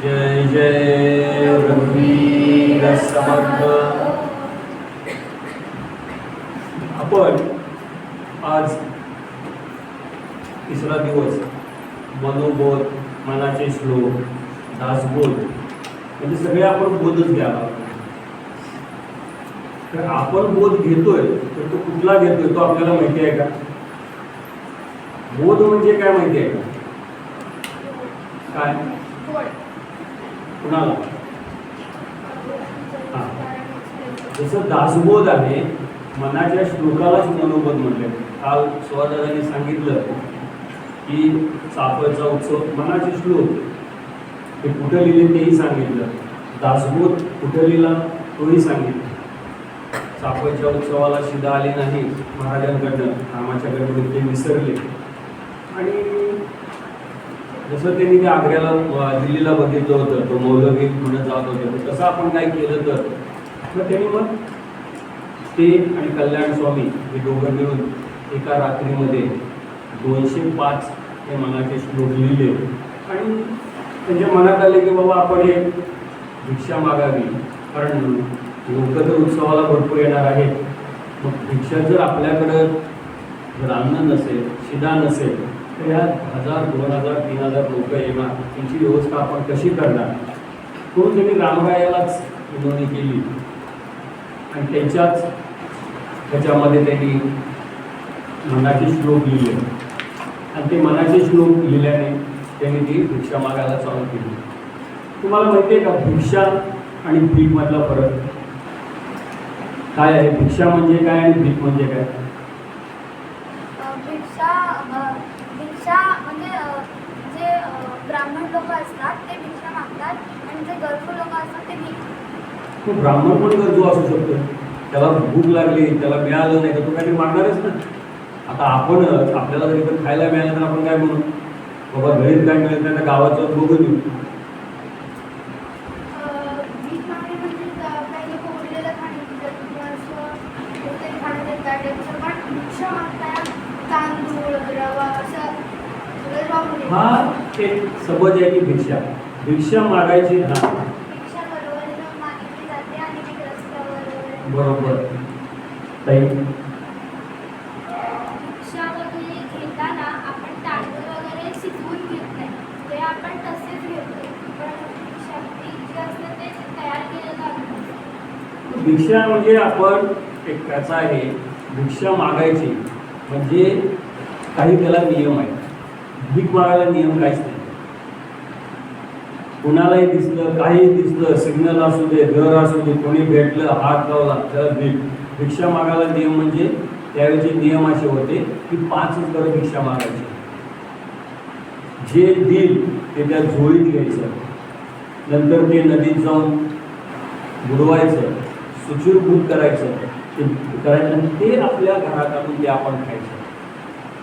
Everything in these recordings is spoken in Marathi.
जय जय रघुवीर समर्थ. आपण आज तिसरा दिवस मनोबोध, मनाचे श्लोक, दासबोध म्हणजे सगळे आपण बोधच घ्यावा. तर आपण बोध घेतोय तर तो कुठला घेतोय तो आपल्याला माहिती आहे का? बोध म्हणजे काय माहिती आहे का? काय कुणाला? जसं दासबोध आहे, मनाच्या श्लोकालाच मनोबोध म्हणले. काल स्वादादांनी सांगितलं की सापळचा उत्सव मनाचे श्लोक ते कुठं लिहिले तेही सांगितलं. दासबोध कुठं लिहिला तोही सांगितलं. सापळच्या उत्सवाला शिदा आले नाही महाराजांकडनं, रामाच्याकडनं ते विसरले. आणि जसं त्यांनी ते आग्र्याला दिल्लीला बघितलं होतं, तो मौलवी म्हणत जात होते, तसं आपण काय केलं तर त्यांनी मग ते आणि कल्याण स्वामी हे दोघं मिळून एका रात्रीमध्ये 205 हे मनाचे श्लोक लिहिले. आणि त्यांच्या मनात आले की बाबा आपण हे भिक्षा मागावी, कारण लोक तर उत्सवाला भरपूर येणार आहेत. मग भिक्षा जर आपल्याकडं जर अन्न नसेल, शिदा नसेल, तर या 1000, 2000, 3000 लोक येणार, त्यांची व्यवस्था आपण कशी करणार? म्हणून त्यांनी रामरायालाच विनवणी केली आणि त्याच्यामध्ये त्यांनी मनाचे श्लोक लिहिले. आणि ते मनाचे श्लोक लिहिल्याने त्यांनी ती भिक्षा मागायला चालू केली. तुम्हाला माहिती आहे का भिक्षा आणि भीक मधला फरक काय आहे? भिक्षा म्हणजे काय आणि भीक म्हणजे काय? भिक्षा म्हणजे जे ब्राह्मण लोक असतात ते भिक्षा मागतात आणि जे गरजू लोक असतात ते भीक. ब्राह्मण पण गरजू असू शकतो, त्याला भूक लागली, त्याला मिळालं नाही तर तो काहीतरी मागणारच ना. आता आपण आपल्याला जरी पण खायला मिळालं तर आपण काय म्हणू, बाबा घरीच काय मिळत नाही तर गावाचं बघू देऊ. भीक मागणे म्हणजे काही लोक उरलेलं खाणे देतात, पण भिक्षा मागताना तांदूळ, रवा असं सगळं वापरून हा एक समज आहे की भिक्षा मागायची. हा भिक्षा बरोबर मागितली जाते आणि ती रस्त्यावर बरोबर ताई. भिक्षा वगैरे घेताना आपण तांदूळ वगैरे शिजवून घेत नाही, ते आपण तसेच घेतो. पण भिक्षा जे असतं ते तयार केलेलं असतं. भिक्षा म्हणजे आपण एक त्याचा आहे, भिक्षा मागायची म्हणजे काही त्याला नियम आहे. भीक मागायला नियम काहीच नाही. कुणालाही दिसलं, काही दिसलं, सिग्नल असू दे, घर असू दे, कोणी भेटलं, हात लावला त्याला भीक. भिक्षा मागायला नियम म्हणजे त्यावेळेचे नियम असे होते की 5 घर भिक्षा मागायची. जे दिल ते त्या झोळीत घ्यायचं, नंतर ते नदीत जाऊन बुडवायचं, सुचिरभूत करायचं, ते आपल्या घरात आणून ते आपण खायचं.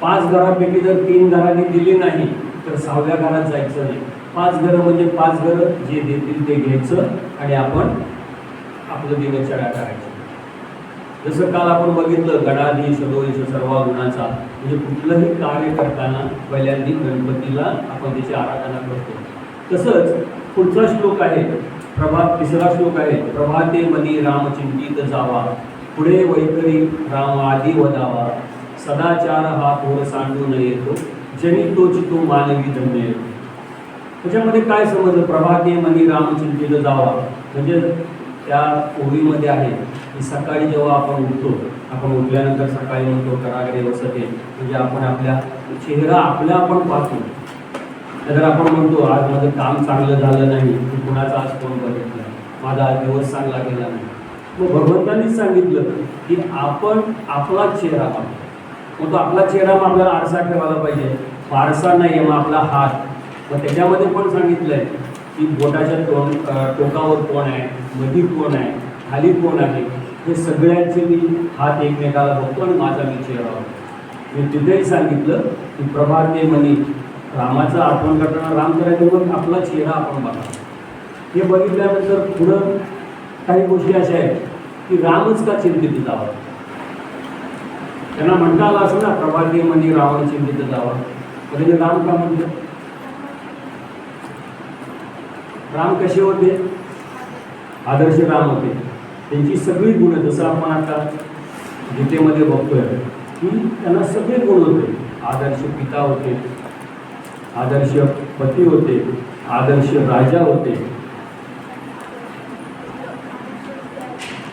5 घरापैकी जर 3 घरांनी दिली नाही तर 6व्या घरात जायचं नाही. 5 घरं म्हणजे 5 घरं जे देतील ते घ्यायचं आणि आपण आपलं दिनचर्या करायचं. जसं काल आपण बघितलं गणाधीश सदोष सर्व गुणाचा, म्हणजे कुठलंही कार्य करताना पहिल्यांदा गणपतीला आपण त्याची आराधना करतो. तसंच पुढचा श्लोक आहे तिसरा श्लोक आहे, प्रभाते मनी राम चिंतित जावा, पुढे वैखरी राम आदी वदावा, सदाचार हा थोर सांडू न येतो, जनी तोच तो मानवी धन्य येतो. त्याच्यामध्ये काय समजलं? प्रभाते मनी राम चिंतित जावा म्हणजे त्या ओळीमध्ये आहे की सकाळी जेव्हा आपण उठतो, आपण उठल्यानंतर सकाळी म्हणतो कराग्रे वसते, म्हणजे आपण आपल्या चेहरा आपण पाहतो. तर आपण म्हणतो आज माझं काम चांगलं झालं नाही, की कुणाचा आज कोण बघितलं, माझा आज दिवस चांगला गेला नाही. मग भगवंतांनीच सांगितलं की आपण आपला चेहरा पाहतो. मग तो आपला चेहरा मग आपल्याला आरसा ठेवायला पाहिजे. आरसा नाही मग आपला हात. मग त्याच्यामध्ये पण सांगितलंय की बोटाच्या टोकावर कोण आहे, मधी कोण आहे, खाली कोण आहे, हे सगळ्यांचे मी हात एकमेकाला बघतो आणि माझा मी चेहरा बघतो. मी तिथेही सांगितलं की प्रभाते मनी रामाचं आठवण करताना राम करायचं, मग आपला चेहरा आपण बघा. हे बघितल्यानंतर पुढं काही गोष्टी अशा आहेत की रामच का चिंतित जावा. त्यांना म्हणता आलं असं ना, प्रभाते मनी रावण चिंतित जावा, म्हणजे राम का म्हणतो? राम कसे होते? आदर्श राम होते. त्यांची सगळी गुणं, जसं आपण आता गीतेमध्ये बघतोय की त्यांना सगळे गुण होते. आदर्श पिता होते, आदर्श पती होते, आदर्श राजा होते,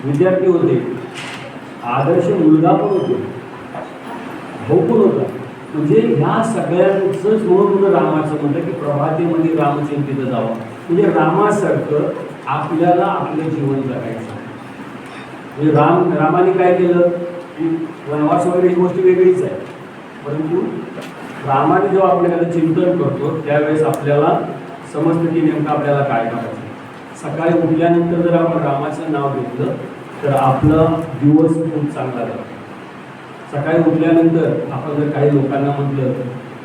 विद्यार्थी होते, आदर्श मुलगा पण होते, भाऊ पण होता. म्हणजे ह्या सगळ्यांचंच म्हणून रामाचं म्हणतं की प्रभातेमध्ये रामचिंतित जावं. म्हणजे रामासारखं आपल्याला आपलं जीवन जगायचं. म्हणजे रामाने काय केलं की वनवास वगैरे ही गोष्ट वेगळीच आहे, परंतु रामाने जेव्हा आपण एखादं चिंतन करतो त्यावेळेस आपल्याला समजतं की नेमकं आपल्याला काय करायचं. सकाळी उठल्यानंतर जर आपण रामाचं नाव घेतलं तर आपला दिवस खूप चांगला जातो. सकाळी उठल्यानंतर आपण जर काही लोकांना म्हटलं,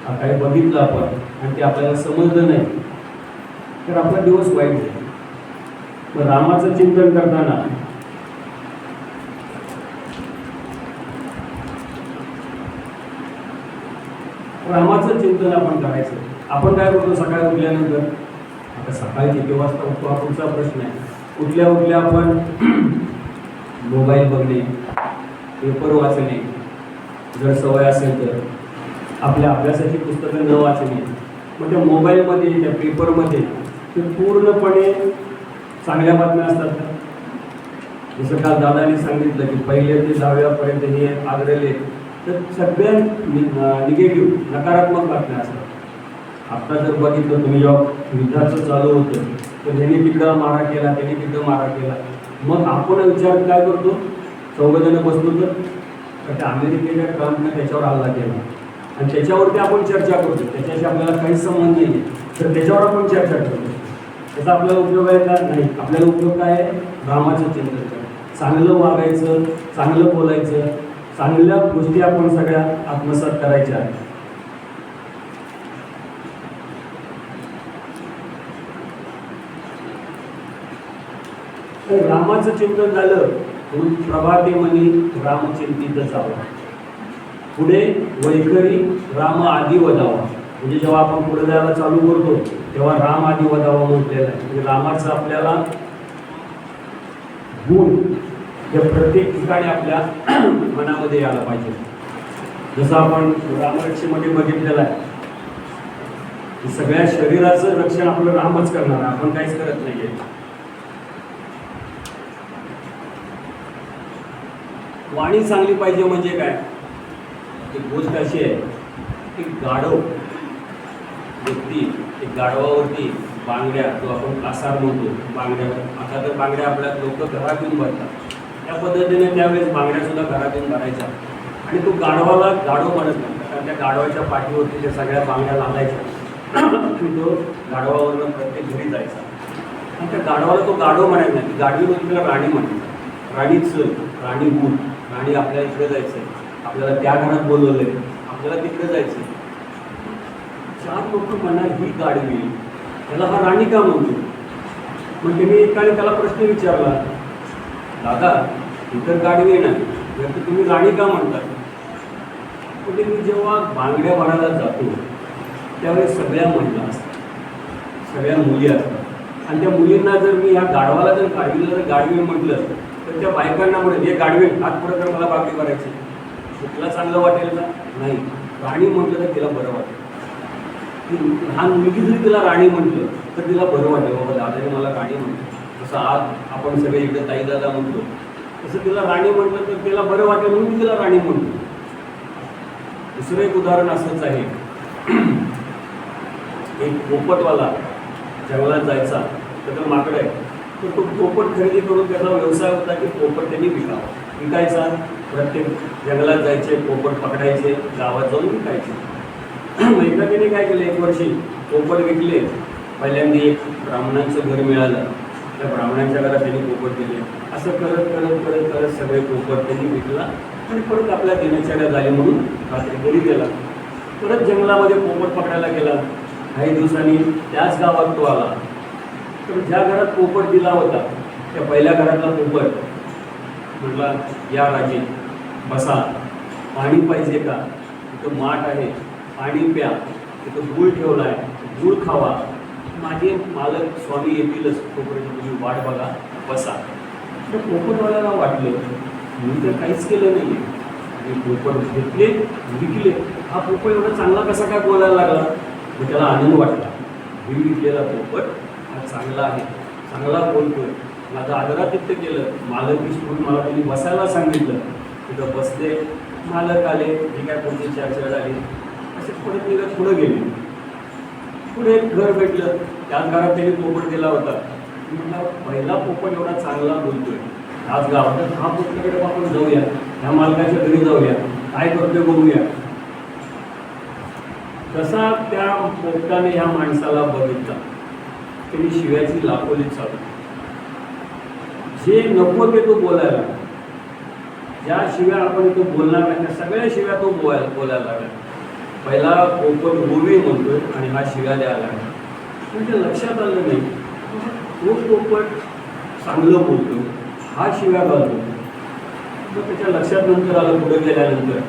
काही बघितलं आपण आणि ते आपल्याला समजलं नाही तर आपला दिवस वाईट जाईल. तर रामाचं चिंतन करताना रामाचं चिंतन आपण करायचं. आपण काय करतो सकाळी उठल्यानंतर? आता सकाळी किती वाजता उठतो हा पुढचा प्रश्न आहे. उठल्या उठल्या आपण मोबाईल बघणे, पेपर वाचणे, जर सवय असेल तर आपल्या अभ्यासाची पुस्तकं न वाचणे. मग त्या मोबाईलमध्ये, त्या पेपरमध्ये ते पूर्णपणे चांगल्या बातम्या असतात का? जसं काल दादाने सांगितलं की पहिले ते 10व्यापर्यंत हे आग्रले, तर सगळ्या निगेटिव्ह नकारात्मक बातम्या असतात. आत्ता जर बघितलं तुम्ही, जेव्हा युद्धाचं चालू होतं तर ह्याने तिकडं मारा केला, त्याने तिकडं मारा केला. मग आपण विचार काय करतो? 14 जण बसलो तर त्या अमेरिकेच्या ट्रम्पने त्याच्यावर हल्ला केला आणि त्याच्यावरती आपण चर्चा करतो. त्याच्याशी आपल्याला काहीच संबंध नाही, तर त्याच्यावर आपण चर्चा करतो. त्याचा आपल्याला उपयोग आहे का? नाही. आपल्याला उपयोग काय आहे? रामाचं चिंतन करायचं, चांगलं वागायचं, चांगलं बोलायचं, चांगल्या गोष्टी आपण सगळ्या आत्मसात करायच्या आहेत. रामाचं चिंतन झालं म्हणून प्रभातेमनी रामचिंतित जावं. पुढे वैखरी राम आदी वदावा. म्हणजे जेव्हा आपण पुढे जायला चालू करतो तेव्हा राम आदी वदावा म्हटलेलं आहे. म्हणजे रामाचं आपल्याला गुण हे प्रत्येक ठिकाणी आपल्या मनामध्ये यायला पाहिजे. जसं आपण रामरक्षेमध्ये बघितलेलं आहे की सगळ्या शरीराचं रक्षण आपलं रामच करणार आहे, आपण काहीच करत नाहीये. वाणी चांगली पाहिजे म्हणजे काय? एक गोष्ट अशी आहे की गाढव व्यक्ती, एक गाढवावरती बांगड्या, जो आपण कासार म्हणतो बांगड्या, आता तर बांगड्या आपल्या लोक घरात येऊन भरतात, त्या पद्धतीने त्यावेळेस बांगड्या सुद्धा घरात येऊन भरायच्या. आणि तो गाढवाला गाढव म्हणत नाही, कारण त्या गाढवाच्या पाठीवरती त्या सगळ्या बांगड्या लागायच्या. तो गाढवावरनं प्रत्येक घरी जायचा आणि त्या गाढवाला तो गाढव म्हणायचा नाही, गाढवी म्हणजे तिला राणी म्हणायचं. राणीच राणी गुण, राणी आपल्याला इकडे जायचं आहे, आपल्याला त्या घरात बोलवलं आहे, आपल्याला तिकडे जायचं आहे. 4 लोक म्हणणार ही गाढवी, त्याला हा राणी का म्हणतो? मग त्यांनी एकाने त्याला प्रश्न विचारला, दादा इतर गाढवी नाही तर तुम्ही राणी का म्हणतात? म्हणजे मी जेव्हा बांगड्या भरायला जातो त्यावेळेस सगळ्या महिला असतात, सगळ्या मुली असतात आणि त्या मुलींना जर मी ह्या गाढवाला जर गाढवीला जर गाढवी म्हटलं तर त्या बायकांना म्हणत हे गाढवे हात पुढे कर, मला बागडी करायची. तुला चांगलं वाटेल का? नाही. राणी म्हटलं तर तिला बरं वाटेल. लहान मुलगी जरी तिला राणी म्हटलं तर तिला बरं वाटेल, बाबा दादाने मला राणी म्हटलं. जसं आज आपण सगळे इकडे ताई दादा म्हणतो तसं तिला राणी म्हटलं तर तिला बरं वाटेल म्हणून मी तिला राणी म्हणतो. दुसरं एक उदाहरण असंच आहे. एक पोपटवाला जंगलात जायचा, तर माकडं आहे, तर तो पोपट खरेदी करून त्याचा व्यवसाय होता की पोपट त्यांनी विकायचा. प्रत्येक जंगलात जायचे, पोपट पकडायचे, गावात जाऊन विकायचे. एकदा त्याने काय केलं, 1 वर्षी पोपट विकले. पहिल्यांदा एक ब्राह्मणांचं घर मिळालं, त्या ब्राह्मणांच्या घरात त्यांनी पोपट दिले. असं करत करत करत करत सगळे पोपट त्यांनी विकला आणि परत आपल्या दिनचर्या झाली म्हणून रात्री घरी गेला. परत जंगलामध्ये पोपट पकडायला गेला. काही दिवसांनी त्याच गावात तो आला. तर ज्या घरात पोपट दिला होता त्या पहिल्या घरातला पोपट म्हटला, या राजे बसा, पाणी पाहिजे का? तिथं माठ आहे, पाणी प्या. तिथं गूळ ठेवला आहे, गूळ खावा. माझे मालक स्वामी येतीलच, तोपर्यंत तुम्ही वाट बघा, बसा. तर पोपटवाल्याला वाटलं मी तर काहीच केलं नाही आहे, आणि पोपट घेतले विकले, हा पोपट एवढा चांगला कसा काय बोलायला लागला. मग त्याला आनंद वाटला, मी विकलेला पोपट हा चांगला आहे, चांगला बोलतोय, माझं आदरातिथ्य केलं, मालकी सोडून मला त्यांनी बसायला सांगितलं, तिथं बसले, मालक आले, जी काय पुढची चर्चा झाली, असे परत निघत पुढं गेले. पुढे एक घर भेटलं, त्याच घरात त्यांनी पोपट दिला होता. म्हटलं पहिला पोपट एवढा चांगला बोलतोय, आज गावात हा पोपटाकडे आपण जाऊया, ह्या मालकाच्या घरी जाऊया, काय करतोय बघूया. तसा त्या पोपटाने ह्या माणसाला बघितला, त्यांनी शिव्याची लापोली चालू, जे नको ते तो बोलायला, ज्या शिव्या आपण तो बोलणार नाही त्या सगळ्या शिव्या तो बोलायला लागला. पहिला पोपट गोवी म्हणतोय आणि हा शिव्या द्यायला लागला. म्हणजे लक्षात आलं नाही, तो पोपट चांगलं बोलतो, हा शिव्या घालतो. तर त्याच्या लक्षात नंतर आलं, पुढे गेल्यानंतर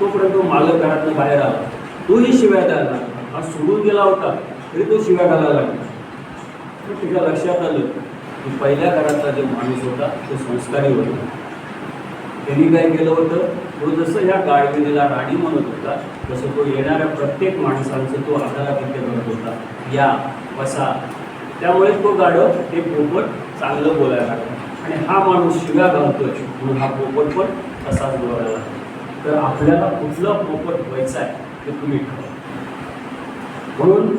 तोपर्यंत मालक घरातनं बाहेर आला, तोही शिव्या द्यायला लागला. हा सोडून गेला होता तरी तो शिव्या घालायला लागला. तर त्याच्या लक्षात आलं की पहिल्या घरातला जो माणूस होता तो संस्कारी होता. त्यांनी काय केलं होतं, तो जसं ह्या गाढविणीला राणी म्हणत होता, तसं तो येणाऱ्या प्रत्येक माणसांचं तो आदरातिथ्य करत होता, या बसा. त्यामुळे तो गाढव ते पोपट चांगलं बोलायला लागला, आणि हा माणूस शिव्या घालतोय म्हणून हा पोपट पण तसाच बोलायला लागला. तर आपल्याला कुठला पोपट व्हायचा आहे ते तुम्ही ठरवा. म्हणून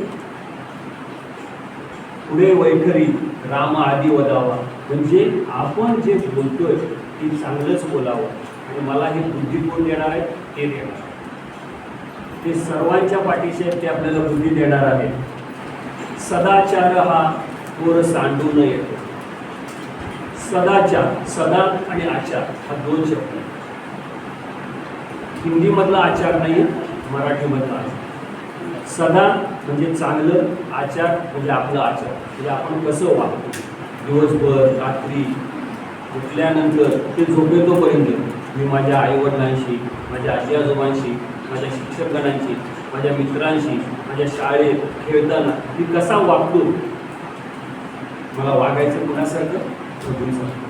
पुढे वैखरी राम आदी वदावा, म्हणजे आपण जे बोलतोय ते चांगलंच बोलावं, आणि मला हे बुद्धी कोण देणार आहे, ते देणार, ते सर्वांच्या पाठीशी आहेत, ते आपल्याला बुद्धी देणार आहे. सदाचार हा थोर सांडून येतो. सदाचार, सदा आणि आचार हा दोन शब्द. हिंदीमधला आचार नाही, मराठीमधला आचार. सदा म्हणजे चांगलं, आचार म्हणजे आपला आचार, म्हणजे आपण कसं वागतो दिवसभर, रात्री, उठल्यानंतर ते झोपेतोपर्यंत मी माझ्या आईवडिलांशी, माझ्या आजी आजोबांशी, माझ्या शिक्षकगणांशी, माझ्या मित्रांशी, माझ्या शाळेत खेळताना मी कसा वागतो, मला वागायचं कुणासारखं, प्रभूंसारखं.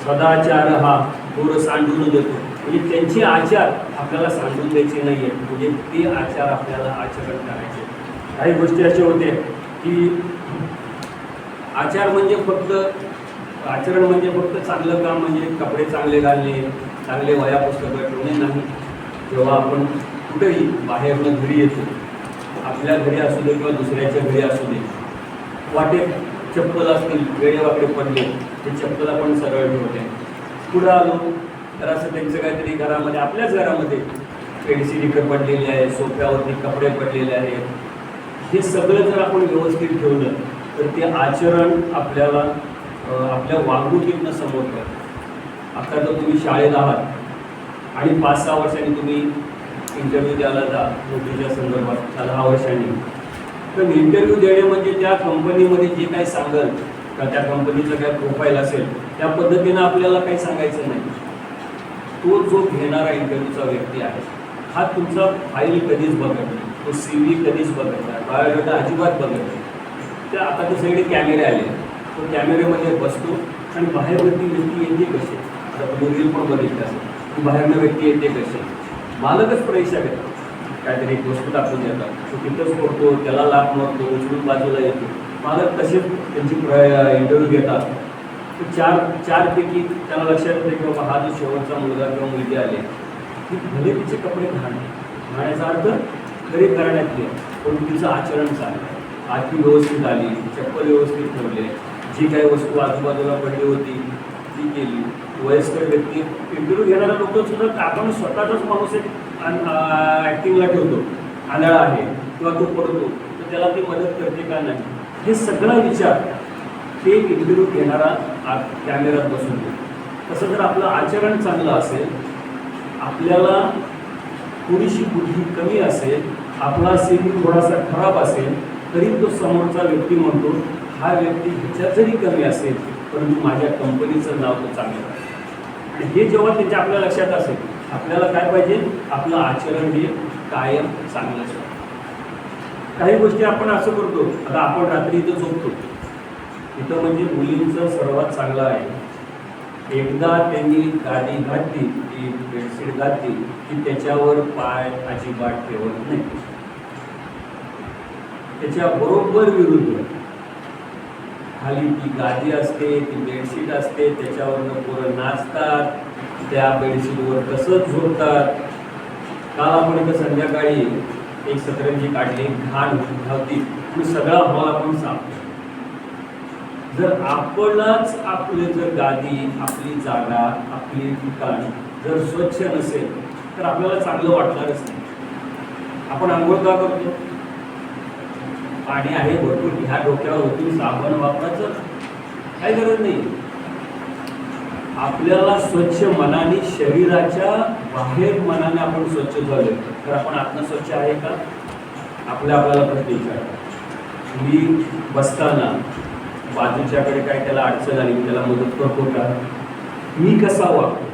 सदाचार हा थोडं सांडून देतो, म्हणजे त्यांचे आचार आपल्याला सांगून द्यायचे नाही आहेत, म्हणजे ते आचार आपल्याला आचरण करायचे. काही गोष्टी अशा होते की आचार म्हणजे फक्त, आचरण म्हणजे फक्त चांगलं काम, म्हणजे कपडे चांगले घालणे, चांगले वह्या पुस्तकं ठेवणे नाही. जेव्हा आपण कुठेही बाहेरनं घरी येतो, आपल्या घरी असू दे किंवा दुसऱ्याच्या घरी असू दे, वाटेत चप्पल असतील वेडेवाकडे पडले, ते चप्पल आपण सरळ ठेवते. पुढं आलो तर असं त्यांचं काहीतरी घरामध्ये, आपल्याच घरामध्ये पेन्सिल इकडे पडलेली आहे, सोफ्यावरती कपडे पडलेले आहेत, हे सगळं जर आपण व्यवस्थित ठेवलं तर ते आचरण आपल्याला आपल्या वागणुकीतनं समोर करतं. आता जर तुम्ही शाळेत आहात आणि 5-6 वर्षांनी तुम्ही इंटरव्ह्यू द्यायला जा नोकरीच्या संदर्भात, 10 वर्षांनी, तर इंटरव्ह्यू देणे म्हणजे त्या कंपनीमध्ये जे काही सांगेल किंवा त्या कंपनीचं काय प्रोफाईल असेल त्या पद्धतीनं आपल्याला काही सांगायचं नाही. तो जो घेणारा इंटरव्ह्यूचा व्यक्ती आहे हा तुमचा फाईल कधीच बघत नाही, तो CV कधीच बघत नाही, बायोडाटा अजिबात बघत नाही. तर आता ते सगळे कॅमेरे आले, तो कॅमेऱ्यामध्ये बसतो आणि बाहेरवरती व्यक्ती येते कशी, आता तुम्ही रील पण बघितलं असेल की बाहेरनं व्यक्ती येते कशी, मालकच परीक्षा घेतात, काहीतरी एक वस्तू टाकून देतात, तो तिथंच पडतो, त्याला लाभ मारतो, उचलून बाजूला येतो. मालक तसेच त्यांची इंटरव्ह्यू घेतात. तर चारपैकी त्याला लक्षात येते की बाबा हा जो शेवटचा मुलगा किंवा मुलगी आले ती भले तिचे कपडे घालण्याचा अर्थ खरे करण्यातले, पण तिचं आचरण चाललं, आखी व्यवस्थित आली, चप्पल व्यवस्थित ठेवले, जी काही वस्तू आजूबाजूला पडली होती ती केली. वयस्कर व्यक्ती, इंटरव्ह्यू घेणाऱ्या लोकसुद्धा आपण स्वतःचाच माणूस एक ॲक्टिंगला ठेवतो, आंधळा आहे किंवा तो पडतो तर त्याला ती मदत करते का नाही, हे सगळा विचार ते इंटरव्ह्यू घेणारा कॅमेऱ्यात बसून घेतो. तसं जर आपलं आचरण चांगलं असेल, आपल्याला थोडीशी बुद्धी कमी असेल, आपला CV थोडासा खराब असेल, तरी तो समोरचा व्यक्ती म्हणतो हा व्यक्ती ह्याच्यात जरी कमी असेल परंतु माझ्या कंपनीचं नाव तो चांगलं आहे. आणि हे जेव्हा त्याच्या आपल्या लक्षात असेल, आपल्याला काय पाहिजे, आपलं आचरण हे कायम चांगलं असेल. काही गोष्टी आपण असं करतो. आता आपण रात्री इथं झोपतो, इथं म्हणजे मुलींचं सर्वात चांगलं आहे, एकदा त्यांनी गादी घातली, ती बेडशीट घातली की त्याच्यावर पाय अजिबात ठेवत नाही. त्याच्या बरोबर विरुद्ध खाली ती गादी असते, ती बेडशीट असते, त्याच्यावरनं पोरं नाचतात, त्या बेडशीटवर तसंच झोपतात. काल आपण इथं संध्याकाळी एक सतरंजी काढली, घाण होती, आणि सगळा हॉल आपण साफ. जर आपणच आपले जर गादी, आपली जागा, आपली ठिकाण जर स्वच्छ नसेल तर आपल्याला चांगलं वाटणारच नाही. आपण आंघोळ का करतो? पाणी आहे भरपूर, ह्या डोक्यावर होती, साबण वापरायचं काही गरज नाही. आपल्याला स्वच्छ मनाने, शरीराच्या बाहेर मनाने आपण स्वच्छ झालो तर आपण आत्म स्वच्छ आहे का? आपल्याला प्रश्न विचार. मी बसताना बाजूच्याकडे काय त्याला अडचण आली, त्याला मदत करतो का? मी कसा वागतो?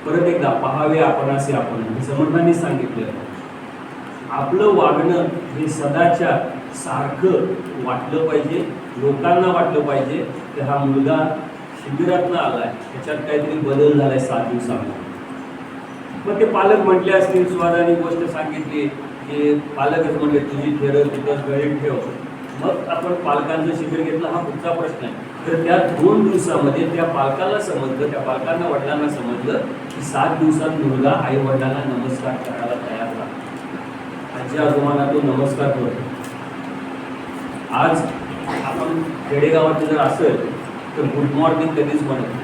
परत एकदा पहावे आपण असे आपण, हे समर्थांनी सांगितलं. आपलं वागणं हे सदाच्या सारखं वाटलं पाहिजे, लोकांना वाटलं पाहिजे की हा मुलगा शिबिरातनं आलाय, त्याच्यात काहीतरी बदल झालाय 7 दिवसामध्ये. मग ते पालक म्हटले असतील, स्वादानी गोष्ट सांगितली की पालकच म्हणजे तुझी थेरं तिथंच गळीत ठेव. मग आपण पालकांचं शिबिर घेतलं, हा पुढचा प्रश्न आहे. तर त्या 2 दिवसामध्ये त्या पालकाला समजलं, त्या पालकांना वडिलांना समजलं की 7 दिवसात मुलगा आई वडिलांना नमस्कार करायला तयार झाला. आजी आजोबांना तो नमस्कार करतो. आज आपण खेडेगावात जर असेल तर गुड मॉर्निंग कधीच म्हणत,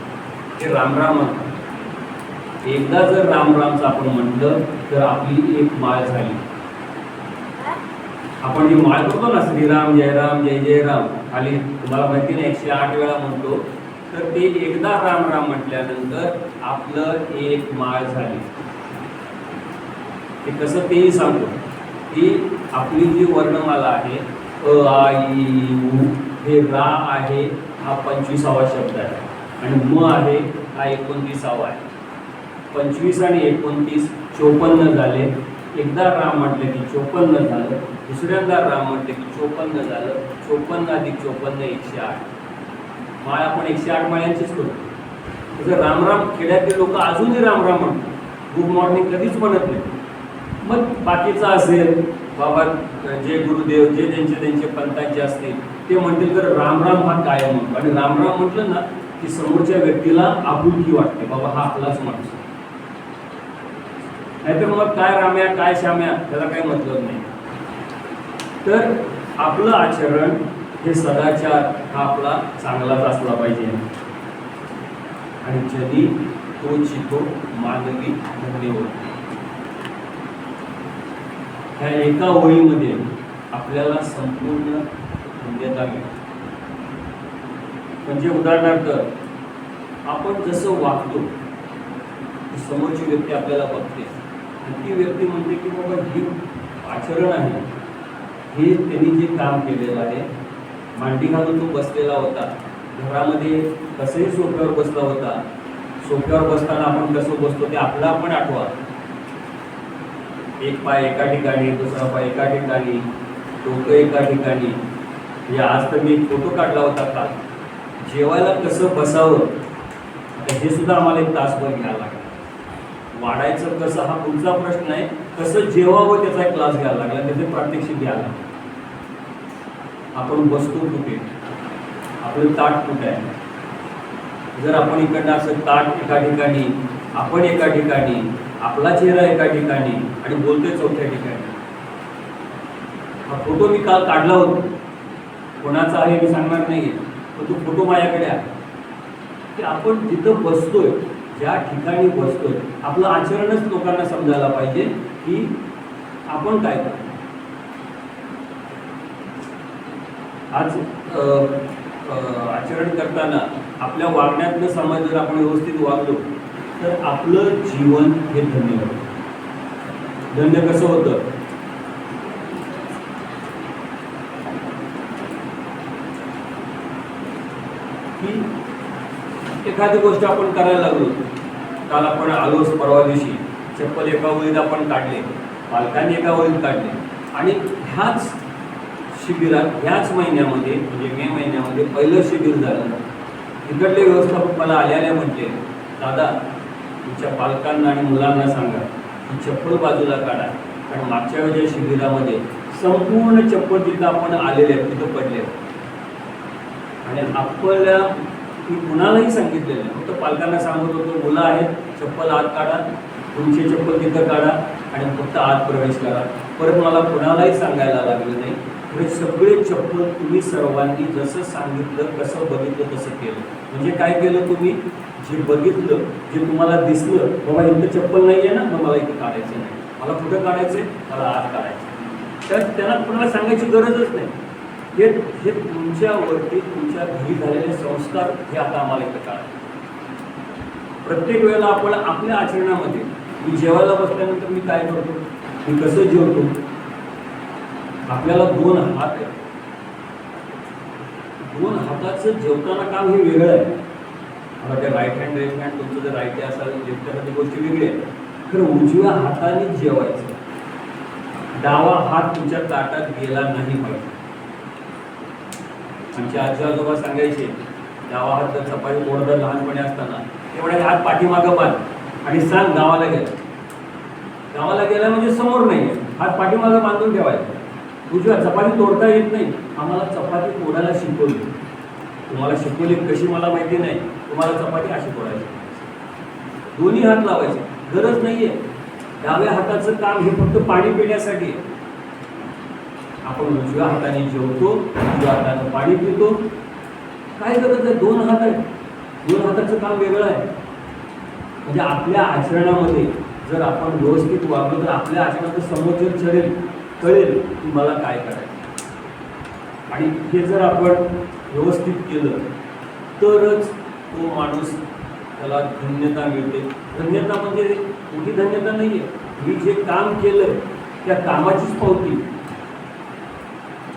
ते रामराम म्हणतात. एकदा जर रामरामचं आपण म्हटलं तर आपली एक माळ झाली. आपण जी माळ करतो ना, श्रीराम जयराम जय जय राम, खाली तुम्हाला माहिती नाही 108 वेळा म्हणतो, तर ते एकदा राम राम म्हटल्यानंतर आपलं एक माळ झाली. ते कसं तेही सांगतो की आपली जी वर्णमाला आहे, अ आ इ उ, हे रा आहे हा 25वा शब्द आहे, आणि म आहे हा 29वा आहे. 25 आणि 29 54 झाले. एकदा राम म्हटलं की 54 झालं, दुसऱ्यांदा राम म्हटलं की 54 झालं. 54 अधिक 54 108. माळ आपण 108 माळ्यांचीच करतो. तसं रामराम खेड्यातले लोक अजूनही रामराम म्हणतात, गुड मॉर्निंग कधीच म्हणत नाही. मग बाकीचं असेल बाबा, जे गुरुदेव जे त्यांचे पंथांचे असतील ते म्हणतील तर रामराम हा कायम म्हणतो. आणि रामराम म्हटलं ना की समोरच्या व्यक्तीला आपुलकी वाटते, बाबा हा आपलाच माणूस. नाहीतर मग काय राम्या काय श्याम्या, त्याला काही मतलब नाही. तर आपलं आचरण हे सदाचार हा आपला चांगलाच असला पाहिजे. आणि जनी तो चितो मानवी धन्य होतो. ह्या एका ओळीमध्ये आपल्याला संपूर्ण धन्यता मिळते. म्हणजे उदाहरणार्थ आपण जसं वागतो समोरची व्यक्ती आपल्याला बघते आणि ती व्यक्ती म्हणते की बाबा हे आचरण आहे, हे त्यांनी जे काम केलेलं आहे. मांडी घालून तो बसलेला होता, घरामध्ये कसंही सोफ्यावर बसला होता. सोफ्यावर बसताना आपण कसं बसतो ते आपलं आपण आठवा. एक पाय एका ठिकाणी, दुसरा पाय एका ठिकाणी, डोकं एका ठिकाणी. म्हणजे आज तर मी फोटो काढला होता काल, जेवायला कसं बसावं हे सुद्धा आम्हाला 1 तासभर घ्यायला लागला. वाढायचं कसं हा पुढचा प्रश्न आहे, कसं जेवावं त्याचा एक क्लास घ्यायला लागला, त्याचे प्रात्यक्षिक घ्यायला. आपण बसतो कुठे, आपलं ताट कुठे आहे. जर आपण इकडनं असं ताट एका ठिकाणी, आपण एका ठिकाणी, आपला चेहरा एका ठिकाणी आणि बोलतोय चौथ्या ठिकाणी. हा फोटो मी काल काढला होता, कोणाचा आहे मी सांगणार नाही, पण तो फोटो माझ्याकडे आहे. की आपण जिथं बसतोय, ज्या ठिकाणी बसतोय, आपलं आचरणच लोकांना समजायला पाहिजे की आपण काय करतो. आज आचरण करताना आपल्या वागण्यातलं समाज जर आपण व्यवस्थित वागलो तर आपलं जीवन हे धन्य होतं. धन्य कसं होतं? की एखादी गोष्ट आपण करायला लागलो. काल आपण आलोच परवा दिवशी, चप्पल एका वळीत आपण काढले, पालकांनी एका वळीत काढले, आणि ह्याच शिबिरात ह्याच महिन्यामध्ये म्हणजे मे महिन्यामध्ये पहिलं शिबिर झालं. तिकडले व्यवस्थापक मला आल्याने म्हटले, दादा तुमच्या पालकांना आणि मुलांना सांगा की चप्पल बाजूला काढा, कारण मागच्या वेळेच्या शिबिरामध्ये संपूर्ण चप्पल जिथं आपण आलेले आहेत तिथं पडले आणि आपल्या मी कुणालाही सांगितलेलं नाही, फक्त पालकांना सांगत होतो मुलं आहेत चप्पल आत काढा, तुमची चप्पल तिथं काढा आणि फक्त आत प्रवेश करा. परत मला कुणालाही सांगायला लागलं नाही. हे सगळे चप्पल तुम्ही सर्वांनी जसं सांगितलं कसं बघितलं तसं केलं. म्हणजे काय केलं तुम्ही, जे बघितलं जे तुम्हाला दिसलं बाबा इथं चप्पल नाही आहे ना, मग मला इथं काढायचं नाही, मला कुठं काढायचं आहे, मला आत काढायचं. तर त्यांना कुणाला सांगायची गरजच नाही. हे हे तुमच्यावरती तुमच्या घरी झालेले संस्कार हे आता आम्हाला इथं काढायचे. प्रत्येक वेळेला आपण आपल्या आचरणामध्ये मी जेवायला बसल्यानंतर मी काय करतो, मी कसं जेवतो, आपल्याला 2 हात आहेत. 2 हाताचं जेवताना काम हे वेगळं आहे. आता ते राईट हँड लेफ्ट हँड तुमचं जर राईट असाल लेफ्ट ती गोष्टी वेगळी आहे. खरं उजव्या हाताने जेवायचं, डावा हात तुमच्या ताटात गेला नाही पाहिजे. आमचे आजी आजोबा सांगायचे डावा हात जर चपाती मोडदा लहानपणी असताना तेवढे हात पाठीमागं बांध आणि सांग गावाला गेला. गावाला गेला म्हणजे समोर नाही आहे, हात पाठीमागं बांधून ठेवायचा. उजव्या चपाती तोडता येत नाही, आम्हाला चपाती तोडायला शिकवली. तुम्हाला शिकवली कशी मला माहिती नाही, तुम्हाला चपाती अशी तोडायची. दोन्ही हात लावायचे, गरज नाही आहे. डाव्या हाताचं काम हे फक्त पाणी पिण्यासाठी आहे. आपण उजव्या हाताने जेवतो, उजव्या हाताने पाणी पितो, काय गरज आहे. 2 हात आहेत, 2 हाताचं काम वेगळं आहे. म्हणजे आपल्या आचरणामध्ये जर आपण व्यवस्थित वागलो तर आपल्या आचरणात समोरचं कळेल की मला काय करायचं. आणि हे जर आपण व्यवस्थित केलं तरच तो माणूस त्याला धन्यता मिळते. धन्यता म्हणजे मोठी धन्यता नाही आहे, मी जे काम केलं त्या कामाचीच पावती.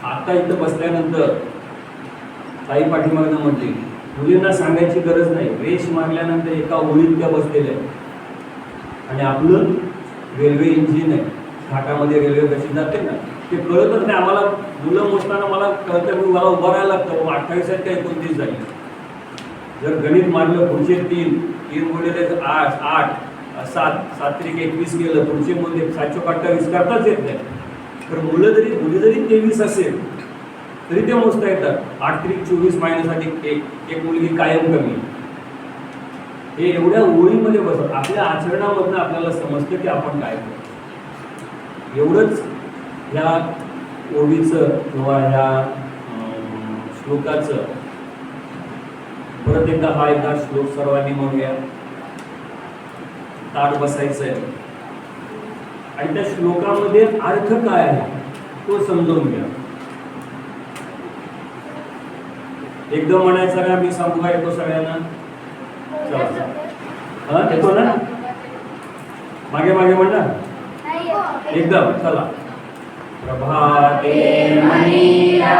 आता इथं बसल्यानंतर ताई पाठीमागनं म्हटली मुलींना सांगायची गरज नाही, रेष मारल्यानंतर एका ओळीत त्या बसलेल्या आहेत. आणि आपलं रेल्वे इंजिन आहे, घाटामध्ये रेल्वे कशी जाते ना ते कळतच नाही आम्हाला. मुलं मोजताना मला कळतं, मी मला उभं राहायला लागतं. 28 आहेत का 29 झाली. जर गणित मारलं पुढचे 3 गुणिले 8 8 7 7 त्रिक 21 केलं, पुढचे मध्ये 728 करताच येत नाही. तर मुली जरी 23 असेल तरी ते मोजता येतात. 8 त्रिक 24 -1 एक मुलगी कायम कमी. हे एवढ्या ओळीमध्ये बसत आपल्या आचरणामधनं आपल्याला समजतं की आपण काय करतो. एवढंच ह्या ओळीचं किंवा ह्या श्लोकाचं परत एकदा श्लोक सर्वांनी म्हणूया. ताट बसायचं आहे आणि त्या श्लोकामध्ये अर्थ काय आहे तो समजून घ्या. एकदम म्हणायचा का, मी सांगू का, येतो सगळ्यांना? हा येतो ना, मागे मागे म्हणणार एकदम. चला. प्रभाते मणिरा